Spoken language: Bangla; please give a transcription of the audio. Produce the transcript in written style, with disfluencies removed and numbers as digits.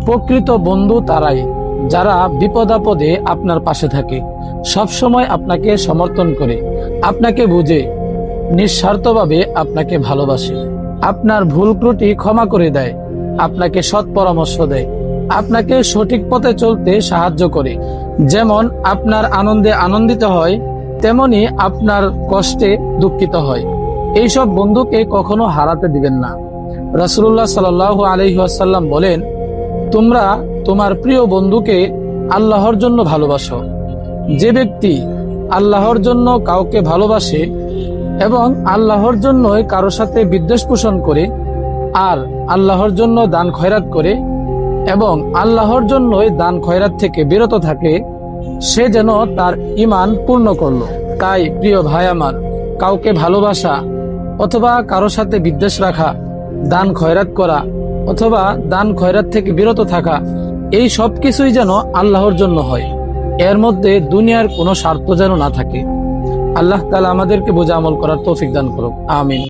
প্রকৃত বন্ধু তারাই যারা বিপদাপদে আপনার পাশে থাকে, সবসময় আপনাকে সমর্থন করে, আপনাকে বুঝে, নিঃস্বার্থভাবে আপনাকে ভালোবাসে, আপনার ভুল ত্রুটি ক্ষমা করে দেয়, আপনাকে সৎ পরামর্শ দেয়, আপনাকে সঠিক পথে চলতে সাহায্য করে। যেমন আপনার আনন্দে আনন্দিত হয়, তেমনি আপনার কষ্টে দুঃখিত হয়। এইসব বন্ধুকে কখনো হারাতে দিবেন না। রাসূলুল্লাহ সাল্লাল্লাহু আলাইহি ওয়াসাল্লাম বলেন, তোমরা তোমার প্রিয় বন্ধুকে আল্লাহর জন্য ভালোবাসো। যে ব্যক্তি আল্লাহর জন্য কাউকে ভালোবাসে এবং আল্লাহর জন্যই কারো সাথে বিদ্বেষ পোষণ করে, আর আল্লাহর জন্য দান খয়রাত করে এবং আল্লাহর জন্যই দান খয়রাত থেকে বিরত থাকে, সে যেন তার ঈমান পূর্ণ করলো। তাই প্রিয় ভাই আমার, কাউকে ভালোবাসা অথবা কারো সাথে বিদ্বেষ রাখা, দান খয়রাত করা অথবা দান খয়রাত থেকে বিরত থাকা, এই সব কিছুই যেন আল্লাহর জন্য হয়। এর মধ্যে দুনিয়ার কোনো স্বার্থ যেন না থাকে। আল্লাহ তাআলা আমাদেরকে বোঝা আমল করার তৌফিক দান করুক। আমিন।